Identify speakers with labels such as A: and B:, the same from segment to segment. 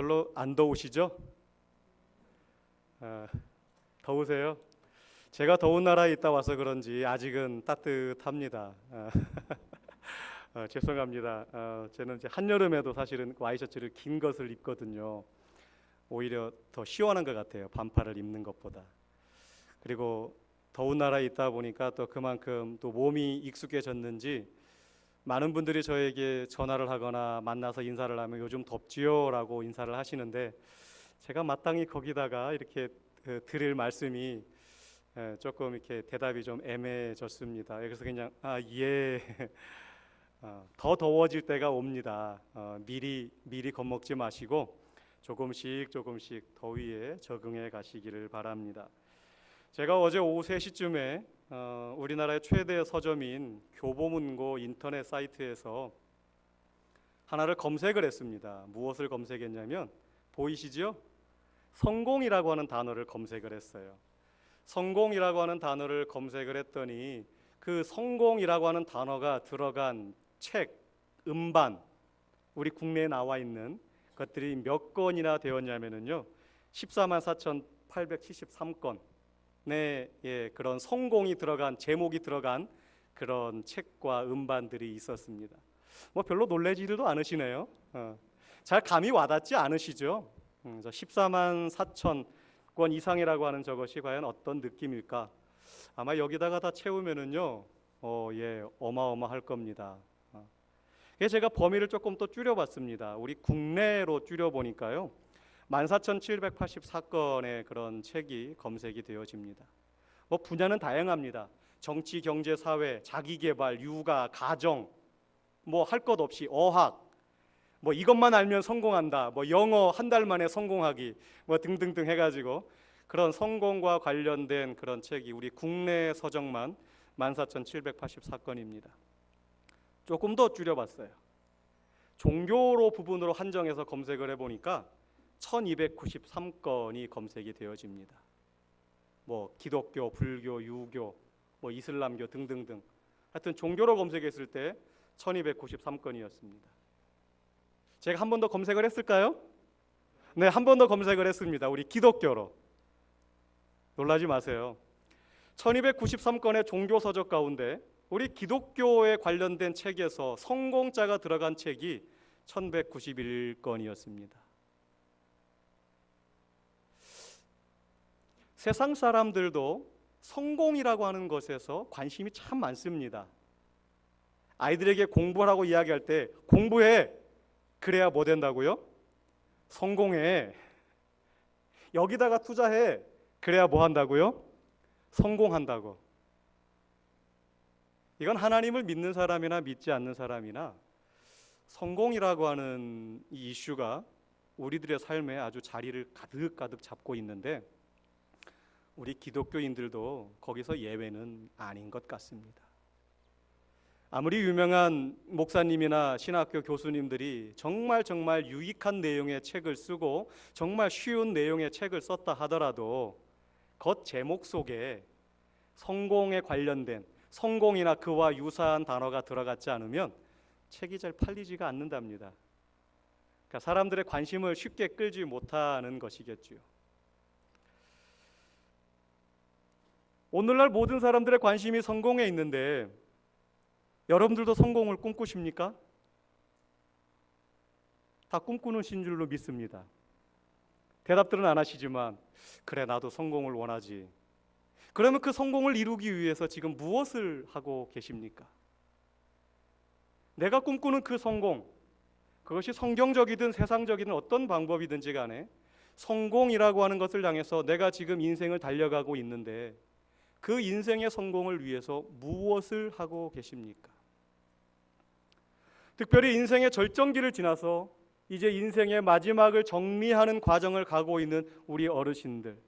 A: 별로 안 더우시죠? 더우세요? 제가 더운 나라에 있다 와서 그런지 아직은 따뜻합니다. 죄송합니다. 저는 이제 한여름에도 사실은 와이셔츠를 긴 것을 입거든요. 오히려 더 시원한 것 같아요. 반팔을 입는 것보다. 그리고 더운 나라에 있다 보니까 또 그만큼 또 몸이 익숙해졌는지 많은 분들이 저에게 전화를 하거나 만나서 인사를 하면 요즘 덥지요? 라고 인사를 하시는데 제가 마땅히 거기다가 이렇게 드릴 말씀이 조금 이렇게 대답이 좀 애매해졌습니다. 그래서 그냥 예. 더 더워질 때가 옵니다. 미리 겁먹지 마시고 조금씩 더위에 적응해 가시기를 바랍니다. 제가 어제 오후 3시쯤에 우리나라의 최대 서점인 교보문고 인터넷 사이트에서 하나를 검색을 했습니다. 무엇을 검색했냐면 보이시죠? 성공이라고 하는 단어를 검색을 했어요. 성공이라고 하는 단어를 검색을 했더니 그 성공이라고 하는 단어가 들어간 책, 음반, 우리 국내에 나와 있는 것들이 몇 건이나 되었냐면요 144,873건의 그런 성공이 들어간 제목이 들어간 그런 책과 음반들이 있었습니다. 뭐 별로 놀라지도 않으시네요. 잘 감이 와닿지 않으시죠? 144,000권 이상이라고 하는 저것이 과연 어떤 느낌일까? 아마 여기다가 다 채우면은요, 어마어마할 겁니다. 그래서 제가 범위를 조금 또 줄여봤습니다. 우리 국내로 줄여보니까요, 14,784건의 그런 책이 검색이 되어집니다. 뭐 분야는 다양합니다. 정치, 경제, 사회, 자기개발, 육아, 가정, 뭐 할 것 없이 어학, 뭐 이것만 알면 성공한다, 뭐 영어 한 달 만에 성공하기, 뭐 등등등 해가지고 그런 성공과 관련된 그런 책이 우리 국내 서적만 14,784건입니다. 조금 더 줄여봤어요. 종교로 부분으로 한정해서 검색을 해보니까 1,293건이 검색이 되어집니다. 뭐 기독교, 불교, 유교, 뭐 이슬람교 등등등 하여튼 종교로 검색했을 때 1,293건이었습니다. 제가 한 번 더 검색을 했을까요? 네, 한 번 더 검색을 했습니다. 우리 기독교로. 놀라지 마세요. 1,293건의 종교 서적 가운데 우리 기독교에 관련된 책에서 성공자가 들어간 책이 1,191건이었습니다. 세상 사람들도 성공이라고 하는 것에서 관심이 참 많습니다. 아이들에게 공부하라고 이야기할 때 공부해. 그래야 뭐 된다고요? 성공해. 여기다가 투자해. 그래야 뭐 한다고요? 성공한다고. 이건 하나님을 믿는 사람이나 믿지 않는 사람이나 성공이라고 하는 이 이슈가 우리들의 삶에 아주 자리를 가득 잡고 있는데 우리 기독교인들도 거기서 예외는 아닌 것 같습니다. 아무리 유명한 목사님이나 신학교 교수님들이 정말 유익한 내용의 책을 쓰고 정말 쉬운 내용의 책을 썼다 하더라도 겉 제목 속에 성공에 관련된 성공이나 그와 유사한 단어가 들어갔지 않으면 책이 잘 팔리지가 않는답니다. 그러니까 사람들의 관심을 쉽게 끌지 못하는 것이겠죠. 오늘날 모든 사람들의 관심이 성공에 있는데 여러분들도 성공을 꿈꾸십니까? 다 꿈꾸는 줄로 믿습니다. 대답들은 안 하시지만 그래 나도 성공을 원하지. 그러면 그 성공을 이루기 위해서 지금 무엇을 하고 계십니까? 내가 꿈꾸는 그 성공, 그것이 성경적이든 세상적이든 어떤 방법이든지 간에 성공이라고 하는 것을 향해서 내가 지금 인생을 달려가고 있는데 그 인생의 성공을 위해서 무엇을 하고 계십니까? 특별히 인생의 절정기를 지나서 이제 인생의 마지막을 정리하는 과정을 가고 있는 우리 어르신들,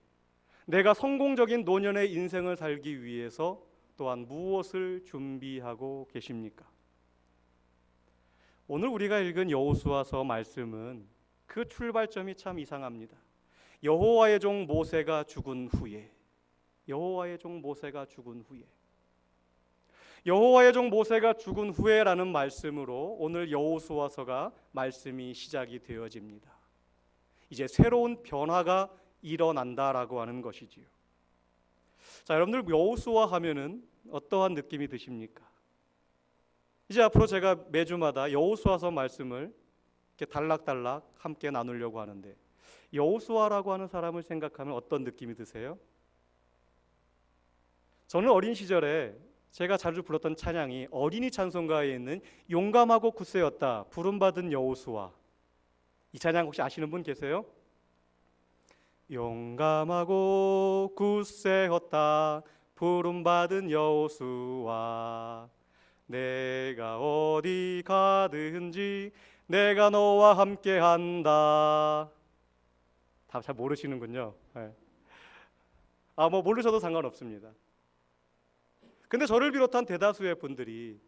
A: 내가 성공적인 노년의 인생을 살기 위해서 또한 무엇을 준비하고 계십니까? 오늘 우리가 읽은 여호수아서 말씀은 그 출발점이 참 이상합니다. 여호와의 종 모세가 죽은 후에, 여호와의 종 모세가 죽은 후에, 여호와의 종 모세가 죽은 후에라는 말씀으로 오늘 여호수아서가 말씀이 시작이 되어집니다. 이제 새로운 변화가 일어난다라고 하는 것이지요. 자, 여러분들 여호수아 하면은 어떠한 느낌이 드십니까? 이제 앞으로 제가 매주마다 여호수아서 말씀을 이렇게 단락단락 함께 나누려고 하는데, 여호수아라고 하는 사람을 생각하면 어떤 느낌이 드세요? 저는 어린 시절에 제가 자주 불렀던 찬양이 어린이 찬송가에 있는 용감하고 굳세였다 부름받은 여호수아. 이 찬양 혹시 아시는 분 계세요? 용감하고 굳세었다 부름받은 여호수아, 내가 어디 가든지 내가 너와 함께한다. 다 잘 모르시는군요. 네. 뭐 모르셔도 상관없습니다. 근데 저를 비롯한 대다수의 분들이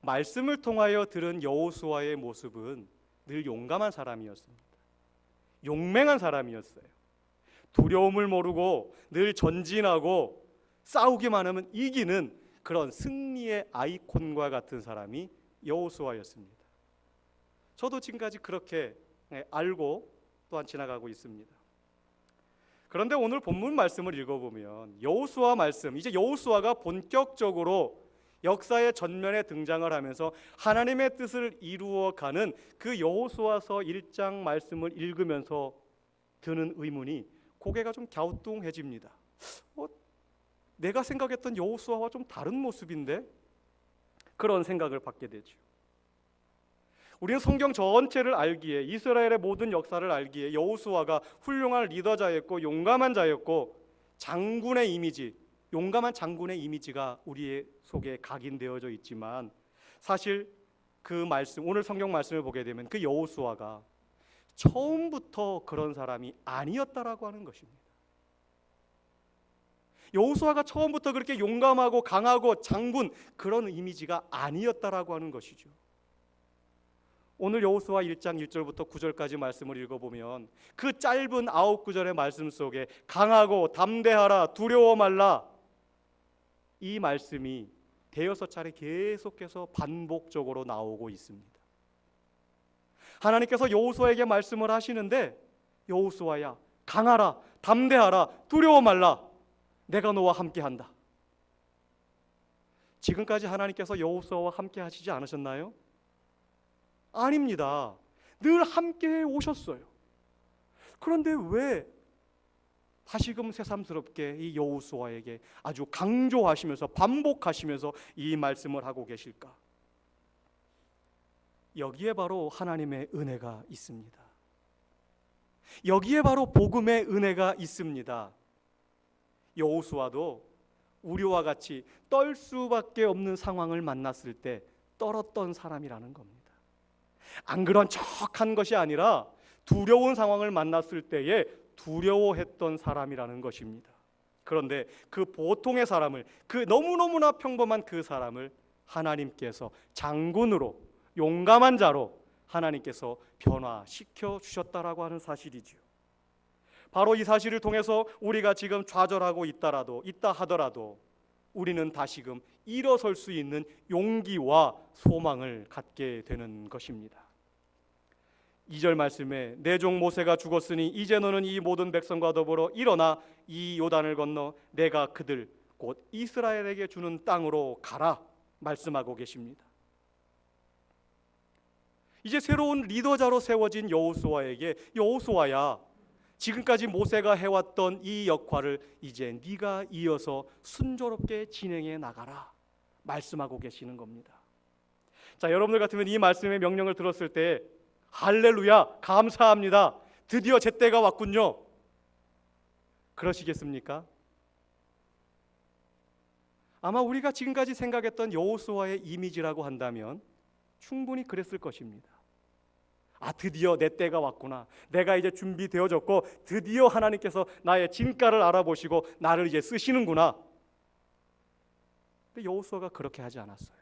A: 말씀을 통하여 들은 여호수아의 모습은 늘 용감한 사람이었습니다. 용맹한 사람이었어요. 두려움을 모르고 늘 전진하고 싸우기만 하면 이기는 그런 승리의 아이콘과 같은 사람이 여호수아였습니다. 저도 지금까지 그렇게 알고 또한 지나가고 있습니다. 그런데 오늘 본문 말씀을 읽어보면 여호수아 말씀, 이제 여호수아가 본격적으로 역사의 전면에 등장을 하면서 하나님의 뜻을 이루어가는 그 여호수아서 1장 말씀을 읽으면서 드는 의문이 고개가 좀 갸우뚱해집니다. 내가 생각했던 여호수아와 좀 다른 모습인데? 그런 생각을 받게 되죠. 우리는 성경 전체를 알기에, 이스라엘의 모든 역사를 알기에 여호수아가 훌륭한 리더자였고 용감한 자였고 장군의 이미지, 용감한 장군의 이미지가 우리의 속에 각인되어져 있지만, 사실 그 말씀, 오늘 성경 말씀을 보게 되면 그 여호수아가 처음부터 그런 사람이 아니었다라고 하는 것입니다. 여호수아가 처음부터 그렇게 용감하고 강하고 장군 그런 이미지가 아니었다라고 하는 것이죠. 오늘 여호수아 1장 1절부터 9절까지 말씀을 읽어보면 그 짧은 9구절의 말씀 속에 강하고 담대하라 두려워 말라, 이 말씀이 대여섯 차례 계속해서 반복적으로 나오고 있습니다. 하나님께서 여호수아에게 말씀을 하시는데, 여호수아야 강하라 담대하라 두려워 말라, 내가 너와 함께한다. 지금까지 하나님께서 여호수아와 함께 하시지 않으셨나요? 아닙니다. 늘 함께 오셨어요. 그런데 왜 다시금 새삼스럽게 이 여호수아에게 아주 강조하시면서 반복하시면서 이 말씀을 하고 계실까? 여기에 바로 하나님의 은혜가 있습니다. 여기에 바로 복음의 은혜가 있습니다. 여호수아도 우리와 같이 떨 수밖에 없는 상황을 만났을 때 떨었던 사람이라는 겁니다. 안 그런 척한 것이 아니라 두려운 상황을 만났을 때에 두려워했던 사람이라는 것입니다. 그런데 그 보통의 사람을, 그 너무너무나 평범한 그 사람을 하나님께서 장군으로, 용감한 자로 하나님께서 변화시켜 주셨다라고 하는 사실이지요. 바로 이 사실을 통해서 우리가 지금 좌절하고 있다 하더라도 우리는 다시금 일어설 수 있는 용기와 소망을 갖게 되는 것입니다. 2절 말씀에 내 종 모세가 죽었으니 이제 너는 이 모든 백성과 더불어 일어나 이 요단을 건너 내가 그들 곧 이스라엘에게 주는 땅으로 가라 말씀하고 계십니다. 이제 새로운 리더자로 세워진 여호수아에게, 여호수아야 지금까지 모세가 해왔던 이 역할을 이제 네가 이어서 순조롭게 진행해 나가라 말씀하고 계시는 겁니다. 자, 여러분들 같으면 이 말씀의 명령을 들었을 때 할렐루야 감사합니다, 드디어 제 때가 왔군요, 그러시겠습니까? 아마 우리가 지금까지 생각했던 여호수아의 이미지라고 한다면 충분히 그랬을 것입니다. 드디어 내 때가 왔구나, 내가 이제 준비되어졌고 드디어 하나님께서 나의 진가를 알아보시고 나를 이제 쓰시는구나. 근데 여호수아가 그렇게 하지 않았어요.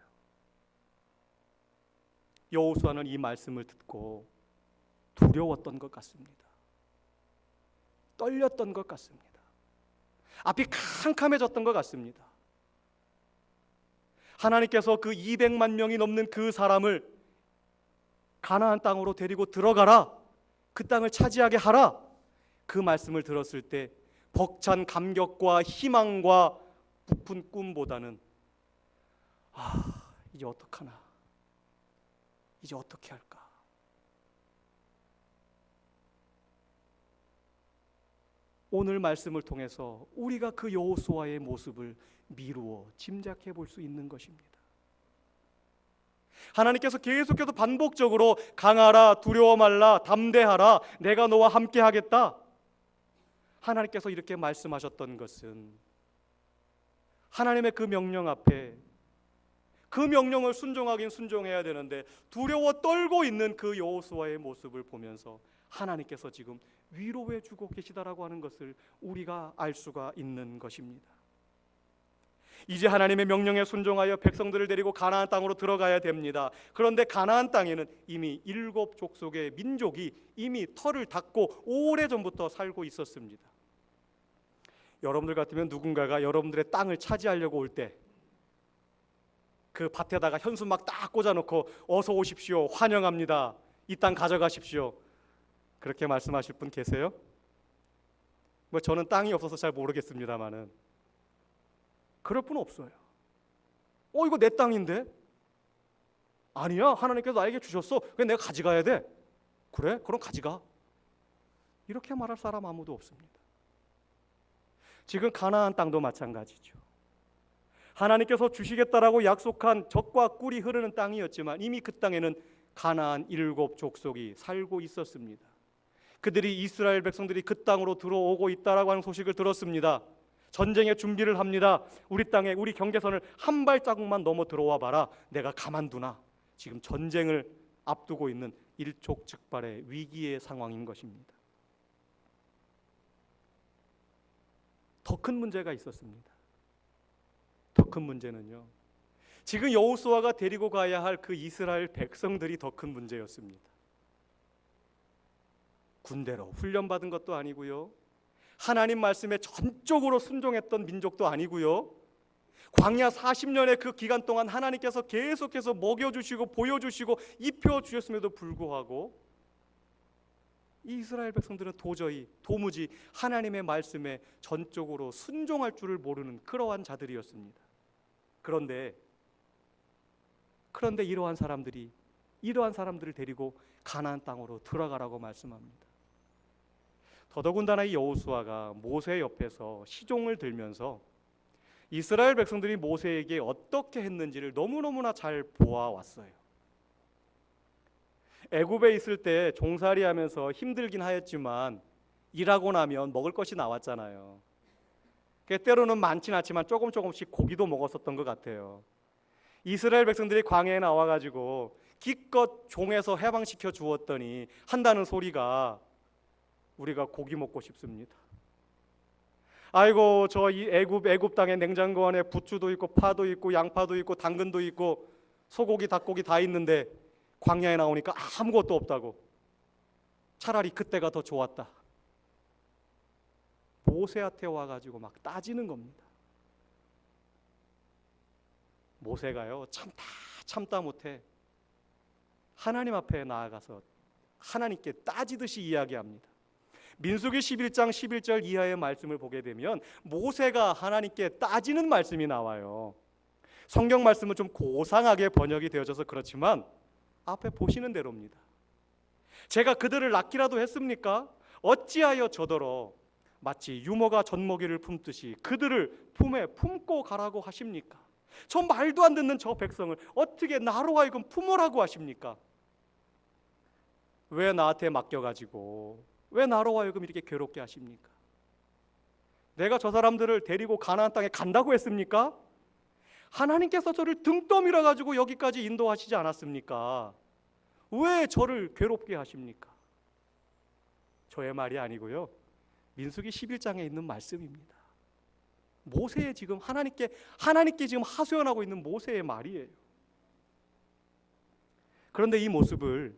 A: 여호수아는 이 말씀을 듣고 두려웠던 것 같습니다. 떨렸던 것 같습니다. 앞이 캄캄해졌던 것 같습니다. 하나님께서 그 200만 명이 넘는 그 사람을 가나안 땅으로 데리고 들어가라, 그 땅을 차지하게 하라. 그 말씀을 들었을 때 벅찬 감격과 희망과 부푼 꿈보다는 이제 어떡하나, 이제 어떻게 할까. 오늘 말씀을 통해서 우리가 그 여호수아의 모습을 미루어 짐작해 볼 수 있는 것입니다. 하나님께서 계속해서 반복적으로 강하라, 두려워 말라, 담대하라, 내가 너와 함께 하겠다. 하나님께서 이렇게 말씀하셨던 것은 하나님의 그 명령 앞에, 그 명령을 순종하긴 순종해야 되는데 두려워 떨고 있는 그 여호수아의 모습을 보면서 하나님께서 지금 위로해 주고 계시다라고 하는 것을 우리가 알 수가 있는 것입니다. 이제 하나님의 명령에 순종하여 백성들을 데리고 가나안 땅으로 들어가야 됩니다. 그런데 가나안 땅에는 이미 7 족속의 민족이 이미 터를 닦고 오래전부터 살고 있었습니다. 여러분들 같으면 누군가가 여러분들의 땅을 차지하려고 올 때 그 밭에다가 현수막 딱 꽂아놓고 어서 오십시오, 환영합니다, 이 땅 가져가십시오, 그렇게 말씀하실 분 계세요? 저는 땅이 없어서 잘 모르겠습니다만은 그럴 분 없어요. 이거 내 땅인데? 아니야, 하나님께서 나에게 주셨어. 그래, 내가 가져가야 돼. 그래? 그럼 가져가. 이렇게 말할 사람 아무도 없습니다. 지금 가나안 땅도 마찬가지죠. 하나님께서 주시겠다라고 약속한 젖과 꿀이 흐르는 땅이었지만 이미 그 땅에는 가나안 7 족속이 살고 있었습니다. 그들이 이스라엘 백성들이 그 땅으로 들어오고 있다라고 하는 소식을 들었습니다. 전쟁의 준비를 합니다. 우리 땅에, 우리 경계선을 한 발자국만 넘어 들어와 봐라, 내가 가만두나. 지금 전쟁을 앞두고 있는 일촉즉발의 위기의 상황인 것입니다. 더 큰 문제가 있었습니다. 더 큰 문제는요, 지금 여호수아가 데리고 가야 할 그 이스라엘 백성들이 더 큰 문제였습니다. 군대로 훈련받은 것도 아니고요, 하나님 말씀에 전적으로 순종했던 민족도 아니고요, 광야 40년의 그 기간 동안 하나님께서 계속해서 먹여주시고 보여주시고 입혀주셨음에도 불구하고 이 이스라엘 백성들은 도무지 하나님의 말씀에 전적으로 순종할 줄을 모르는 그러한 자들이었습니다. 그런데 이러한 사람들을 데리고 가나안 땅으로 들어가라고 말씀합니다. 더더군다나 이 여호수아가 모세 옆에서 시종을 들면서 이스라엘 백성들이 모세에게 어떻게 했는지를 너무너무나 잘 보아왔어요. 애굽에 있을 때 종살이하면서 힘들긴 하였지만 일하고 나면 먹을 것이 나왔잖아요. 때로는 많진 않지만 조금씩 고기도 먹었었던 것 같아요. 이스라엘 백성들이 광야에 나와가지고 기껏 종에서 해방시켜 주었더니 한다는 소리가, 우리가 고기 먹고 싶습니다. 아이고, 저 이 애굽 땅에 냉장고 안에 부추도 있고 파도 있고 양파도 있고 당근도 있고 소고기 닭고기 다 있는데 광야에 나오니까 아무것도 없다고. 차라리 그때가 더 좋았다. 모세한테 와가지고 막 따지는 겁니다. 모세가요, 참다 못해 하나님 앞에 나아가서 하나님께 따지듯이 이야기합니다. 민수기 11장 11절 이하의 말씀을 보게 되면 모세가 하나님께 따지는 말씀이 나와요. 성경 말씀은 좀 고상하게 번역이 되어져서 그렇지만 앞에 보시는 대로입니다. 제가 그들을 낳기라도 했습니까? 어찌하여 저더러 마치 유모가 젖먹이를 품듯이 그들을 품에 품고 가라고 하십니까? 저 말도 안 듣는 저 백성을 어떻게 나로 하여금 품으라고 하십니까? 왜 나한테 맡겨가지고 왜 나로 하여금 이렇게 괴롭게 하십니까? 내가 저 사람들을 데리고 가나안 땅에 간다고 했습니까? 하나님께서 저를 등 떠밀어 가지고 여기까지 인도하시지 않았습니까? 왜 저를 괴롭게 하십니까? 저의 말이 아니고요, 민수기 11장에 있는 말씀입니다. 모세의 지금 하나님께 지금 하소연하고 있는 모세의 말이에요. 그런데 이 모습을,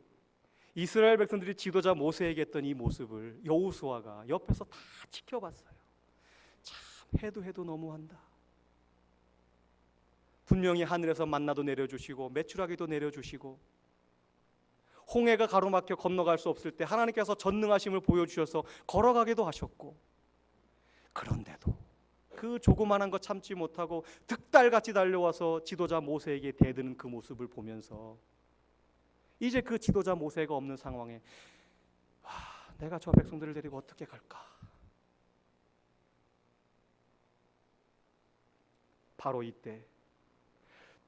A: 이스라엘 백성들이 지도자 모세에게 했던 이 모습을 여호수아가 옆에서 다 지켜봤어요. 참 해도 너무한다. 분명히 하늘에서 만나도 내려주시고 메추라기도 내려주시고 홍해가 가로막혀 건너갈 수 없을 때 하나님께서 전능하심을 보여주셔서 걸어가기도 하셨고, 그런데도 그 조그만한 것 참지 못하고 득달같이 달려와서 지도자 모세에게 대드는 그 모습을 보면서 이제 그 지도자 모세가 없는 상황에 내가 저 백성들을 데리고 어떻게 갈까? 바로 이때,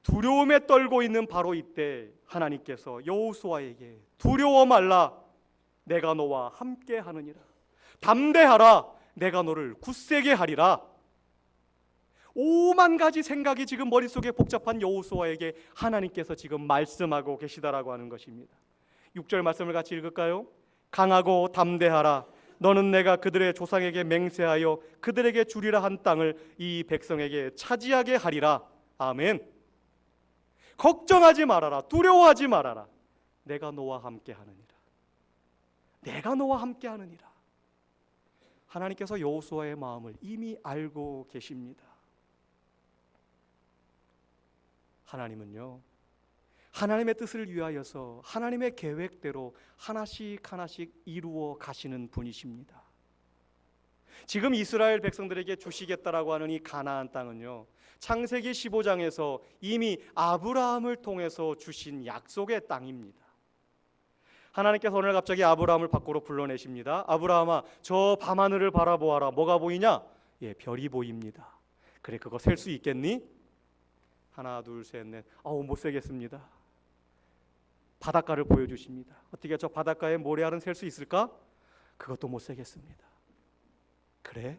A: 두려움에 떨고 있는 바로 이때 하나님께서 여호수아에게 두려워 말라, 내가 너와 함께 하느니라. 담대하라, 내가 너를 굳세게 하리라. 5만 가지 생각이 지금 머릿속에 복잡한 여호수아에게 하나님께서 지금 말씀하고 계시다라고 하는 것입니다. 6절 말씀을 같이 읽을까요? 강하고 담대하라, 너는 내가 그들의 조상에게 맹세하여 그들에게 주리라 한 땅을 이 백성에게 차지하게 하리라. 아멘. 걱정하지 말아라, 두려워하지 말아라, 내가 너와 함께 하느니라. 내가 너와 함께 하느니라. 하나님께서 여호수아의 마음을 이미 알고 계십니다. 하나님은요, 하나님의 뜻을 위하여서 하나님의 계획대로 하나씩 하나씩 이루어 가시는 분이십니다. 지금 이스라엘 백성들에게 주시겠다라고 하는 이 가나안 땅은요, 창세기 15장에서 이미 아브라함을 통해서 주신 약속의 땅입니다. 하나님께서 오늘 갑자기 아브라함을 밖으로 불러내십니다. 아브라함아, 저 밤하늘을 바라보아라. 뭐가 보이냐? 예, 별이 보입니다. 그래, 그거 셀 수 있겠니? 하나, 둘, 셋, 넷. 못 세겠습니다. 바닷가를 보여주십니다. 어떻게 저 바닷가에 모래알은 셀 수 있을까? 그것도 못 세겠습니다. 그래?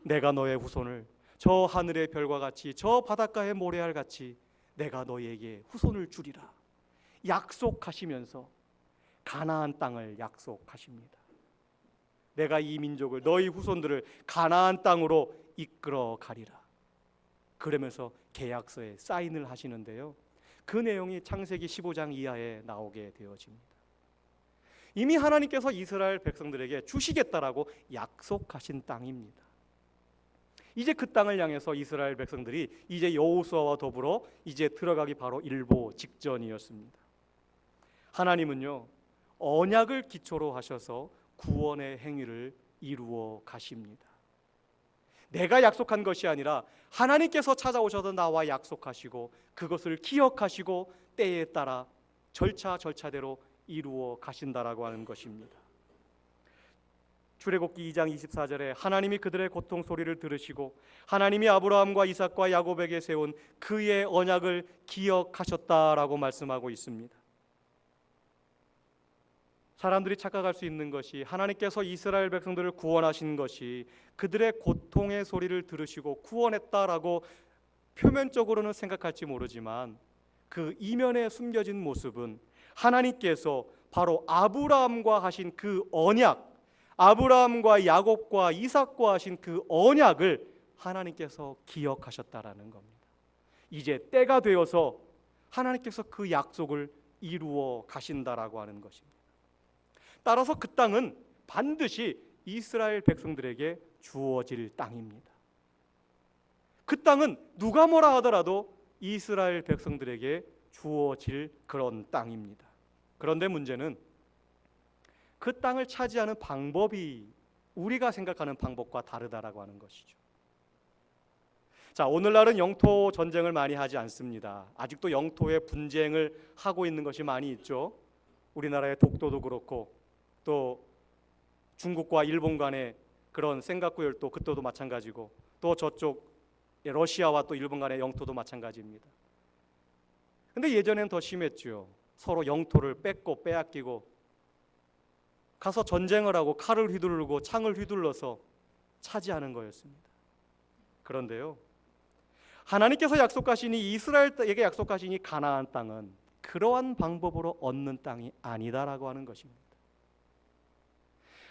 A: 내가 너의 후손을 저 하늘의 별과 같이 저 바닷가의 모래알 같이 내가 너희에게 후손을 주리라 약속하시면서 가나안 땅을 약속하십니다. 내가 이 민족을, 너희 후손들을 가나안 땅으로 이끌어 가리라. 그러면서 계약서에 사인을 하시는데요, 그 내용이 창세기 15장 이하에 나오게 되어집니다. 이미 하나님께서 이스라엘 백성들에게 주시겠다라고 약속하신 땅입니다. 이제 그 땅을 향해서 이스라엘 백성들이 이제 여호수아와 더불어 이제 들어가기 바로 일보 직전이었습니다. 하나님은요, 언약을 기초로 하셔서 구원의 행위를 이루어 가십니다. 내가 약속한 것이 아니라 하나님께서 찾아오셔서 나와 약속하시고 그것을 기억하시고 때에 따라 절차대로 이루어 가신다라고 하는 것입니다. 출애굽기 2장 24절에 하나님이 그들의 고통 소리를 들으시고 하나님이 아브라함과 이삭과 야곱에게 세운 그의 언약을 기억하셨다라고 말씀하고 있습니다. 사람들이 착각할 수 있는 것이, 하나님께서 이스라엘 백성들을 구원하신 것이 그들의 고통의 소리를 들으시고 구원했다라고 표면적으로는 생각할지 모르지만 그 이면에 숨겨진 모습은 하나님께서 바로 아브라함과 하신 그 언약, 아브라함과 야곱과 이삭과 하신 그 언약을 하나님께서 기억하셨다라는 겁니다. 이제 때가 되어서 하나님께서 그 약속을 이루어 가신다라고 하는 것입니다. 따라서 그 땅은 반드시 이스라엘 백성들에게 주어질 땅입니다. 그 땅은 누가 뭐라 하더라도 이스라엘 백성들에게 주어질 그런 땅입니다. 그런데 문제는 그 땅을 차지하는 방법이 우리가 생각하는 방법과 다르다라고 하는 것이죠. 자, 오늘날은 영토 전쟁을 많이 하지 않습니다. 아직도 영토의 분쟁을 하고 있는 것이 많이 있죠. 우리나라의 독도도 그렇고 또 중국과 일본 간의 그런 센가쿠 열도, 그때도 마찬가지고 또 저쪽 러시아와 또 일본 간의 영토도 마찬가지입니다. 근데 예전엔 더 심했죠. 서로 영토를 뺏고 빼앗기고 가서 전쟁을 하고 칼을 휘두르고 창을 휘둘러서 차지하는 거였습니다. 그런데요, 하나님께서 약속하시니 이스라엘에게 약속하시니 가나안 땅은 그러한 방법으로 얻는 땅이 아니다라고 하는 것입니다.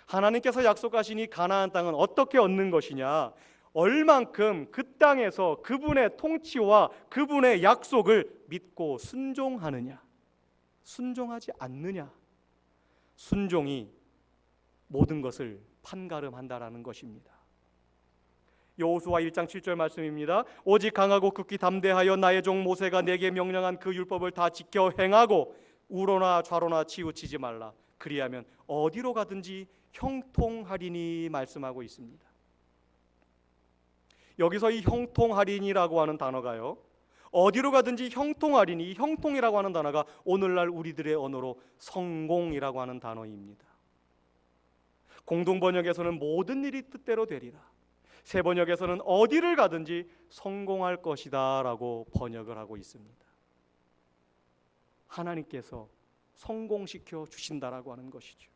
A: 하나님께서 약속하시니 가나안 땅은 어떻게 얻는 것이냐? 얼만큼 그 땅에서 그분의 통치와 그분의 약속을 믿고 순종하느냐, 순종하지 않느냐. 순종이 모든 것을 판가름한다라는 것입니다. 여호수아 1장 7절 말씀입니다. 오직 강하고 극히 담대하여 나의 종 모세가 내게 명령한 그 율법을 다 지켜 행하고 우로나 좌로나 치우치지 말라. 그리하면 어디로 가든지 형통하리니 말씀하고 있습니다. 여기서 이 형통하리니라고 하는 단어가요, 어디로 가든지 형통하리니, 이 형통이라고 하는 단어가 오늘날 우리들의 언어로 성공이라고 하는 단어입니다. 공동번역에서는 모든 일이 뜻대로 되리라, 새 번역에서는 어디를 가든지 성공할 것이다 라고 번역을 하고 있습니다. 하나님께서 성공시켜 주신다라고 하는 것이죠.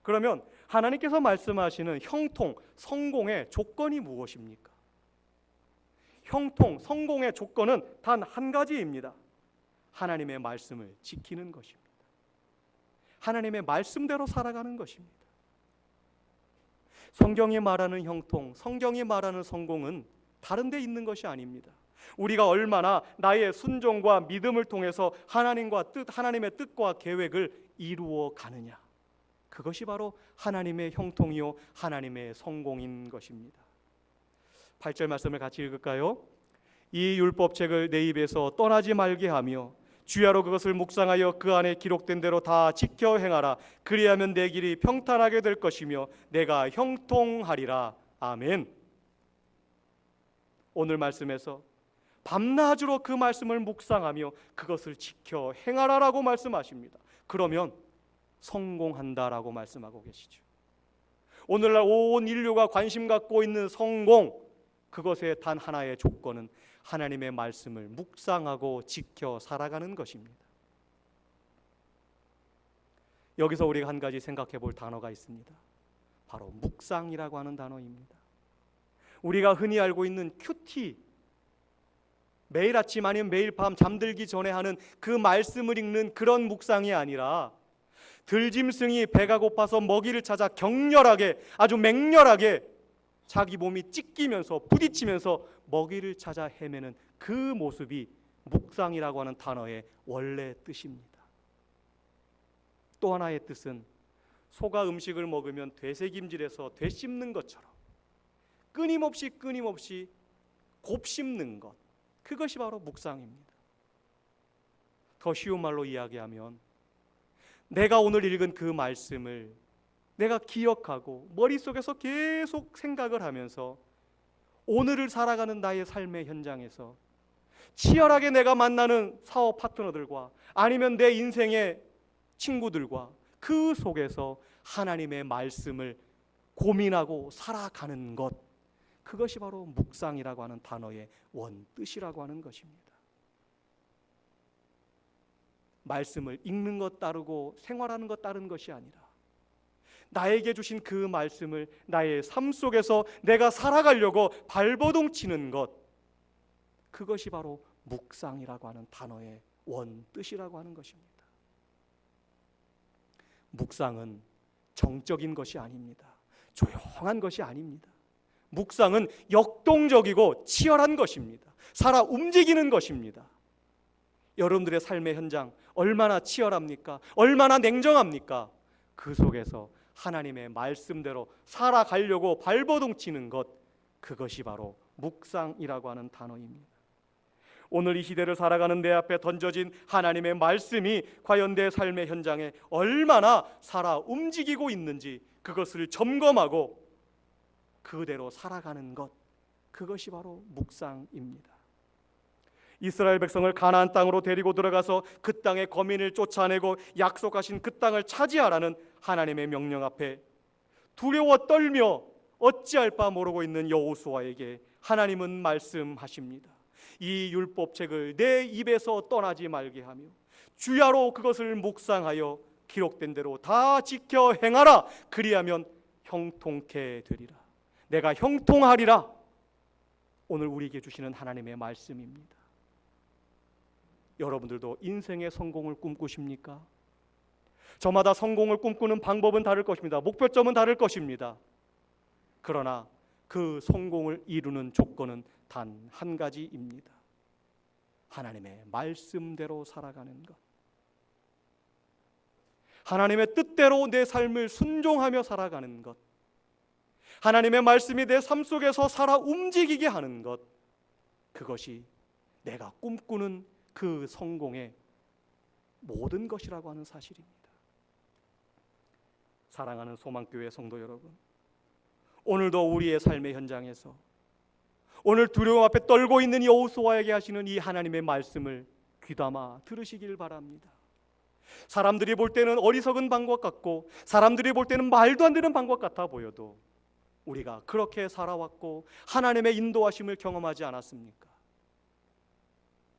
A: 그러면 하나님께서 말씀하시는 형통, 성공의 조건이 무엇입니까? 형통, 성공의 조건은 단 한 가지입니다. 하나님의 말씀을 지키는 것입니다. 하나님의 말씀대로 살아가는 것입니다. 성경이 말하는 형통, 성경이 말하는 성공은 다른 데 있는 것이 아닙니다. 우리가 얼마나 나의 순종과 믿음을 통해서 하나님의 뜻과 계획을 이루어 가느냐, 그것이 바로 하나님의 형통이요 하나님의 성공인 것입니다. 8절 말씀을 같이 읽을까요? 이 율법책을 내 입에서 떠나지 말게 하며 주야로 그것을 묵상하여 그 안에 기록된 대로 다 지켜 행하라. 그리하면 내 길이 평탄하게 될 것이며 내가 형통하리라. 아멘. 오늘 말씀에서 밤낮으로 그 말씀을 묵상하며 그것을 지켜 행하라라고 말씀하십니다. 그러면 성공한다라고 말씀하고 계시죠. 오늘날 온 인류가 관심 갖고 있는 성공, 그것의 단 하나의 조건은 하나님의 말씀을 묵상하고 지켜 살아가는 것입니다. 여기서 우리가 한 가지 생각해 볼 단어가 있습니다. 바로 묵상이라고 하는 단어입니다. 우리가 흔히 알고 있는 큐티, 매일 아침 아니면 매일 밤 잠들기 전에 하는 그 말씀을 읽는 그런 묵상이 아니라, 들짐승이 배가 고파서 먹이를 찾아 격렬하게, 아주 맹렬하게 자기 몸이 찢기면서 부딪히면서 먹이를 찾아 헤매는 그 모습이 묵상이라고 하는 단어의 원래 뜻입니다. 또 하나의 뜻은 소가 음식을 먹으면 되새김질해서 되씹는 것처럼 끊임없이 곱씹는 것, 그것이 바로 묵상입니다. 더 쉬운 말로 이야기하면 내가 오늘 읽은 그 말씀을 내가 기억하고 머릿속에서 계속 생각을 하면서 오늘을 살아가는 나의 삶의 현장에서 치열하게 내가 만나는 사업 파트너들과 아니면 내 인생의 친구들과 그 속에서 하나님의 말씀을 고민하고 살아가는 것, 그것이 바로 묵상이라고 하는 단어의 원뜻이라고 하는 것입니다. 말씀을 읽는 것 따르고 생활하는 것 따른 것이 아니라 나에게 주신 그 말씀을 나의 삶 속에서 내가 살아가려고 발버둥 치는 것, 그것이 바로 묵상이라고 하는 단어의 원뜻이라고 하는 것입니다. 묵상은 정적인 것이 아닙니다. 조용한 것이 아닙니다. 묵상은 역동적이고 치열한 것입니다. 살아 움직이는 것입니다. 여러분들의 삶의 현장 얼마나 치열합니까? 얼마나 냉정합니까? 그 속에서 하나님의 말씀대로 살아가려고 발버둥 치는 것, 그것이 바로 묵상이라고 하는 단어입니다. 오늘 이 시대를 살아가는 내 앞에 던져진 하나님의 말씀이 과연 내 삶의 현장에 얼마나 살아 움직이고 있는지 그것을 점검하고 그대로 살아가는 것, 그것이 바로 묵상입니다. 이스라엘 백성을 가나안 땅으로 데리고 들어가서 그 땅의 거민을 쫓아내고 약속하신 그 땅을 차지하라는 하나님의 명령 앞에 두려워 떨며 어찌할 바 모르고 있는 여호수아에게 하나님은 말씀하십니다. 이 율법책을 내 입에서 떠나지 말게 하며 주야로 그것을 묵상하여 기록된 대로 다 지켜 행하라. 그리하면 형통케 되리라. 내가 형통하리라. 오늘 우리에게 주시는 하나님의 말씀입니다. 여러분들도 인생의 성공을 꿈꾸십니까? 저마다 성공을 꿈꾸는 방법은 다를 것입니다. 목표점은 다를 것입니다. 그러나 그 성공을 이루는 조건은 단 한 가지입니다. 하나님의 말씀대로 살아가는 것, 하나님의 뜻대로 내 삶을 순종하며 살아가는 것, 하나님의 말씀이 내 삶 속에서 살아 움직이게 하는 것, 그것이 내가 꿈꾸는 그 성공의 모든 것이라고 하는 사실입니다. 사랑하는 소망교회 성도 여러분, 오늘도 우리의 삶의 현장에서 오늘 두려움 앞에 떨고 있는 여호수아에게 하시는 이 하나님의 말씀을 귀담아 들으시길 바랍니다. 사람들이 볼 때는 어리석은 방법 같고 사람들이 볼 때는 말도 안 되는 방법 같아 보여도 우리가 그렇게 살아왔고 하나님의 인도하심을 경험하지 않았습니까?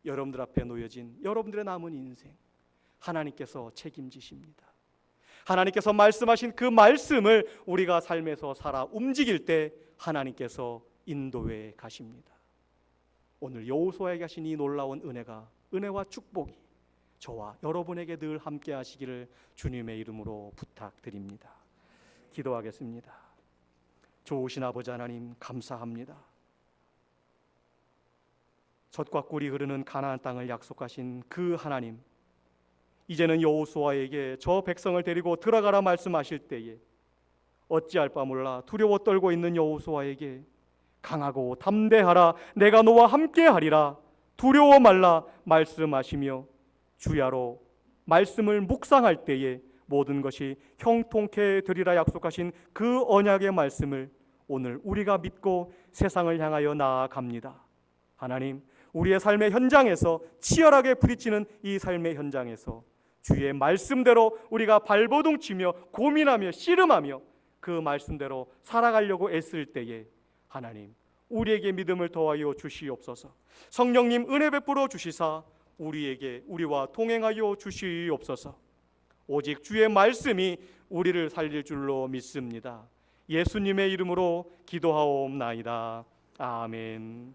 A: 여러분들 앞에 놓여진 여러분들의 남은 인생 하나님께서 책임지십니다. 하나님께서 말씀하신 그 말씀을 우리가 삶에서 살아 움직일 때 하나님께서 인도해 가십니다. 오늘 여호수아에게 하신 이 놀라운 은혜와 축복이 저와 여러분에게 늘 함께 하시기를 주님의 이름으로 부탁드립니다. 기도하겠습니다. 좋으신 아버지 하나님, 감사합니다. 젖과 꿀이 흐르는 가나안 땅을 약속하신 그 하나님, 이제는 여호수아에게 저 백성을 데리고 들어가라 말씀하실 때에 어찌할 바 몰라 두려워 떨고 있는 여호수아에게 강하고 담대하라, 내가 너와 함께하리라, 두려워 말라 말씀하시며 주야로 말씀을 묵상할 때에 모든 것이 형통케 되리라 약속하신 그 언약의 말씀을 오늘 우리가 믿고 세상을 향하여 나아갑니다. 하나님, 우리의 삶의 현장에서 치열하게 부딪히는 이 삶의 현장에서 주의 말씀대로 우리가 발버둥 치며 고민하며 씨름하며 그 말씀대로 살아가려고 애쓸 때에 하나님, 우리에게 믿음을 더하여 주시옵소서. 성령님 은혜 베풀어 주시사 우리와 동행하여 주시옵소서. 오직 주의 말씀이 우리를 살릴 줄로 믿습니다. 예수님의 이름으로 기도하옵나이다. 아멘.